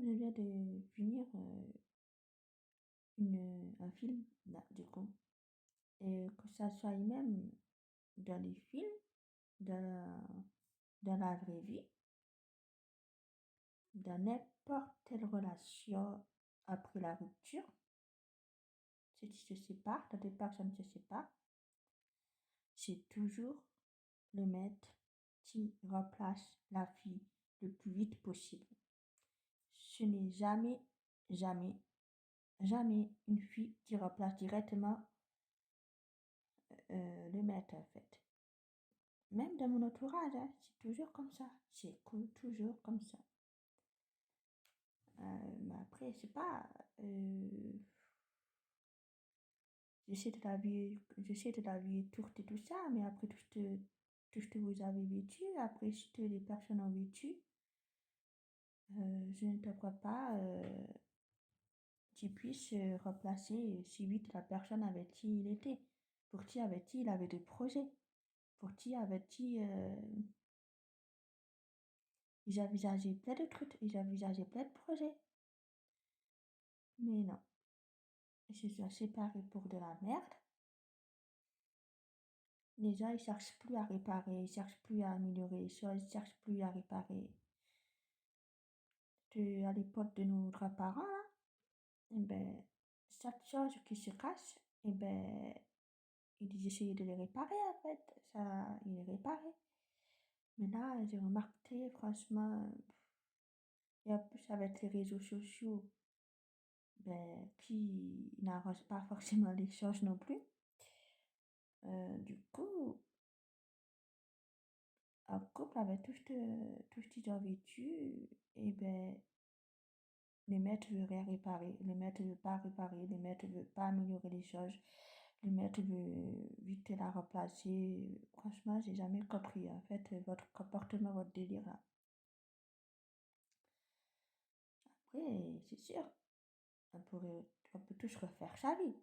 je viens de finir un film, là, du coup. Et que ça soit même dans les films, dans dans la vraie vie, dans n'importe quelle relation après la rupture, si tu te sépares, quand deux personnes se séparent, c'est toujours le maître qui remplace la fille le plus vite possible. Ce n'est jamais, jamais, jamais une fille qui remplace directement le maître, en fait. Même dans mon entourage, hein, c'est toujours comme ça. C'est toujours comme ça. Mais après, c'est pas. J'essaie de la vie courte et tout ça, mais après tout ce que vous avez vécu, après ce que les personnes ont vécu, je ne te crois pas qu'il puisse remplacer si vite la personne avec qui il était, pour qui avec qui il avait des projets, pour qui avec qui ils envisageaient plein de trucs, ils envisageaient plein de projets. Mais non, ils se sont séparés pour de la merde. Les gens, ils cherchent plus à réparer, ils cherchent plus à améliorer les choses, ils cherchent plus à réparer. À l'époque de nos grands-parents, là, eh ben, chaque chose qui se casse, eh ben, ils essayaient de les réparer, en fait. Ça, ils les réparaient. Mais là, j'ai remarqué, franchement, et en plus avec les réseaux sociaux, ben, qui n'arrangent pas forcément les choses non plus. Du coup, en couple avec tout ce qu'ils ont vécu, et ben, le maître veut rien réparer, le maître veut pas réparer, le maître veut pas améliorer les choses, le maître veut vite la remplacer. Franchement, j'ai jamais compris, en fait, votre comportement, votre délire là. Après, c'est sûr, on peut tous refaire sa vie,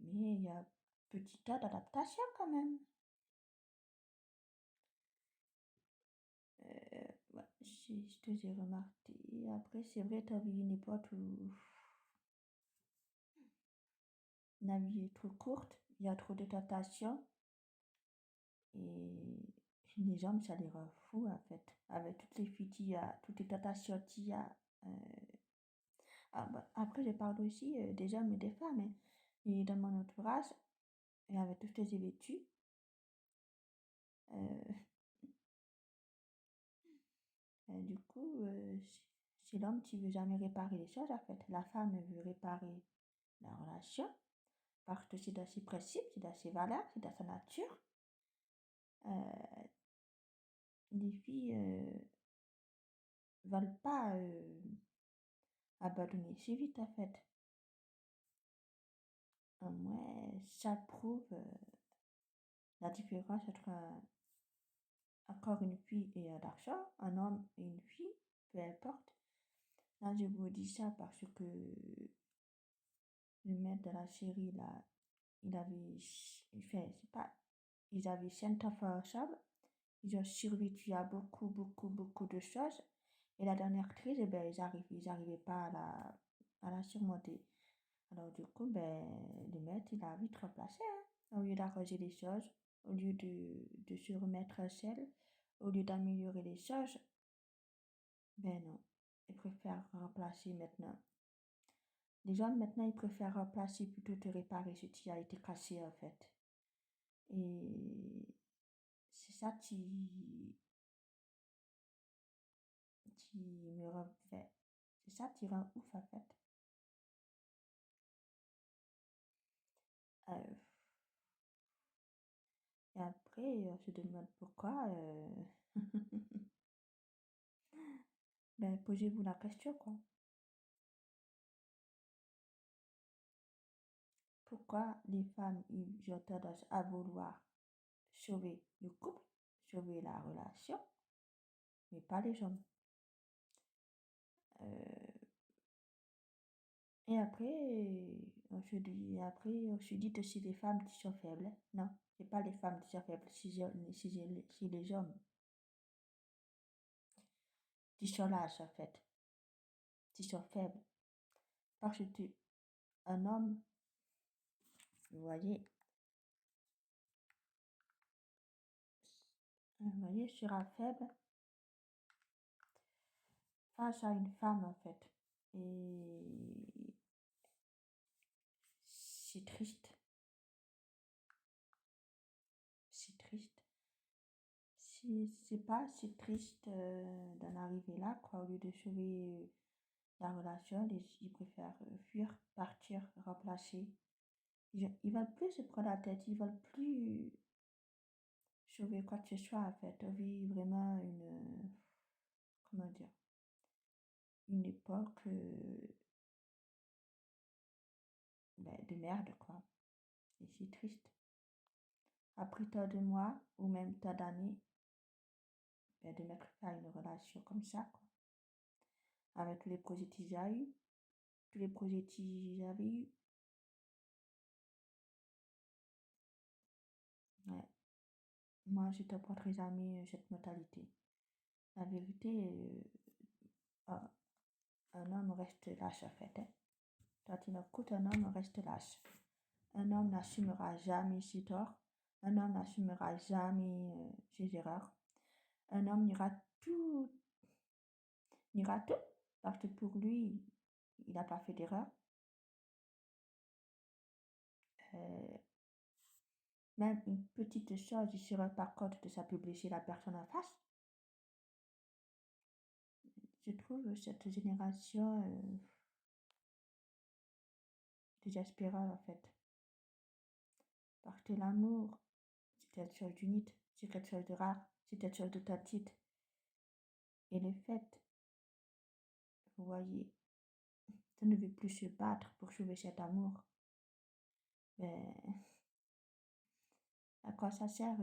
mais il y a un petit tas d'adaptation quand même. Ouais, ce que j'ai remarqué. Après, c'est vrai, t'as vu une époque où la vie est trop courte, il y a trop de tentations et les hommes, ça les rend fous en fait. Avec toutes les filles qu'il y a, toutes les tentations qu'il y a. euh, bah, après, je parle aussi des hommes et des femmes, hein. Et dans mon entourage, et avec tout ce que j'ai vécu, euh, du coup, c'est l'homme qui veut jamais réparer les choses en fait. La femme elle veut réparer la relation parce que c'est dans ses principes, c'est dans ses valeurs, c'est dans sa nature. Euh, les filles veulent pas abandonner si vite en fait. Moi, ça prouve la différence entre encore une fille et un garçon, un homme et une fille, peu importe. Là, je vous dis ça parce que le maître de la série, là, il avait, c'est pas, ils avaient 5 enfants ensemble, ils ont survécu à beaucoup de choses. Et la dernière crise, eh ben, ils arrivaient pas à la surmonter. Alors, du coup, ben, le maître, il a vite remplacé, hein. Au lieu d'arranger les choses, au lieu de se remettre en selle, au lieu d'améliorer les choses, ben non, il préfère remplacer maintenant. Les gens maintenant, ils préfèrent remplacer plutôt que réparer ce qui a été cassé en fait. Et c'est ça qui me rend, enfin, c'est ça qui rend ouf en fait. Euh, et après, on se demande pourquoi. Ben, posez-vous la question quoi. Pourquoi les femmes ils ont tendance à vouloir sauver le couple, sauver la relation, mais pas les hommes. Euh, et après, on se dit que c'est les femmes qui sont faibles. Non, c'est pas les femmes qui sont faibles, c'est les hommes qui sont lâches en fait. superstition faible. Parce que un homme, vous voyez, sera faible face à une femme, en fait. Et c'est triste. C'est triste. C'est pas si triste d'en arriver là, quoi. Au lieu de sauver la relation, ils préfèrent fuir, partir, remplacer. Ils veulent plus se prendre la tête, ils veulent plus sauver quoi que ce soit, en fait. On vit vraiment comment dire, une époque de merde, quoi. Et c'est triste. Après tant de mois, ou même tant d'années, de mettre fin à une relation comme ça, quoi. Avec tous les projets que j'ai eu, tous les projets que j'avais eu. Ouais. Moi, je ne prendrai jamais cette mentalité. La vérité, un un homme reste lâche, en fait, hein. Quand il écoute, un homme reste lâche. Un homme n'assumera jamais ses torts. Un homme n'assumera jamais ses erreurs. Un homme niera tout, parce que pour lui, il n'a pas fait d'erreur. Euh, Même une petite chose, il se rend pas compte que ça peut blesser la personne en face. Je trouve cette génération désespérante, en fait. Parce que l'amour, c'est quelque chose d'unique, c'est quelque chose de rare, c'est quelque chose d'authentique. Et le fait, vous voyez, de ne veut plus se battre pour sauver cet amour, ben, à quoi ça sert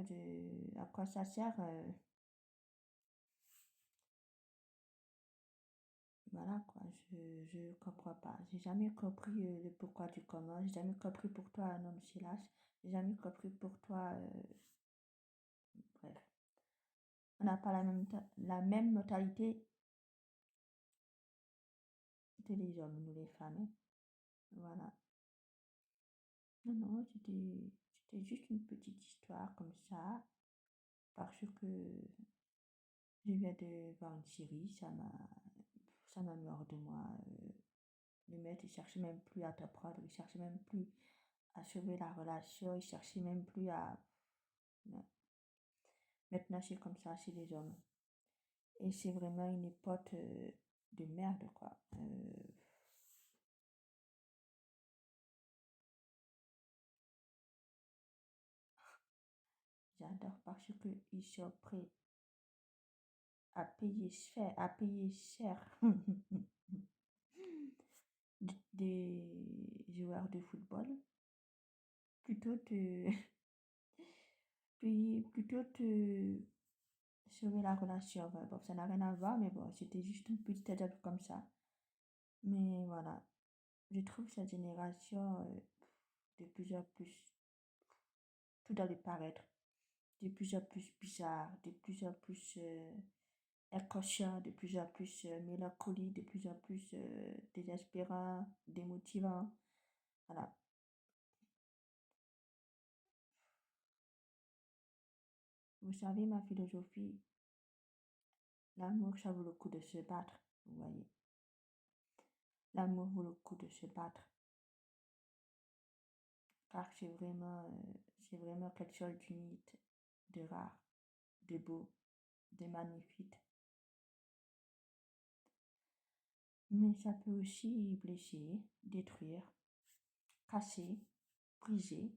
voilà quoi, je comprends pas. J'ai jamais compris le pourquoi du comment, j'ai jamais compris pourquoi un homme se lâche, j'ai jamais compris pourquoi, bref. On n'a pas la même mentalité que les hommes, nous les femmes, hein. Voilà. Non, non, c'était juste une petite histoire comme ça, parce que je viens de voir une série, ça m'a mis hors de moi. Le mec, il cherchait même plus à t'apprendre, il cherchait même plus à sauver la relation, il cherchait même plus à... Non. Maintenant, c'est comme ça chez les hommes. Et c'est vraiment une époque de merde, quoi. J'adore parce qu'ils sont prêts à payer cher des joueurs de football plutôt que plutôt que sauver la relation. Enfin, bon, ça n'a rien à voir, mais bon, c'était juste une petite anecdote comme ça. Mais voilà, je trouve cette génération de plus en plus, tout dans le paraître, de plus en plus bizarre, de plus en plus inconscient, de plus en plus mélancolique, de plus en plus désespérant, démotivant. Voilà. Vous savez, ma philosophie, l'amour, ça vaut le coup de se battre, vous voyez. L'amour vaut le coup de se battre, car c'est vraiment quelque chose d'unique, de rare, de beau, de magnifique. Mais ça peut aussi blesser, détruire, casser, briser.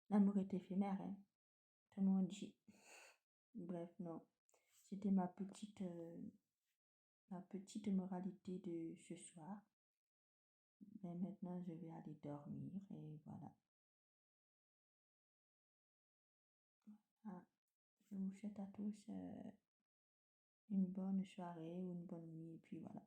L'amour est éphémère, hein, tout le monde dit. Bref, non. C'était ma petite moralité de ce soir. Mais maintenant, je vais aller dormir et voilà. Ah, je vous souhaite à tous une bonne soirée ou une bonne nuit et puis voilà.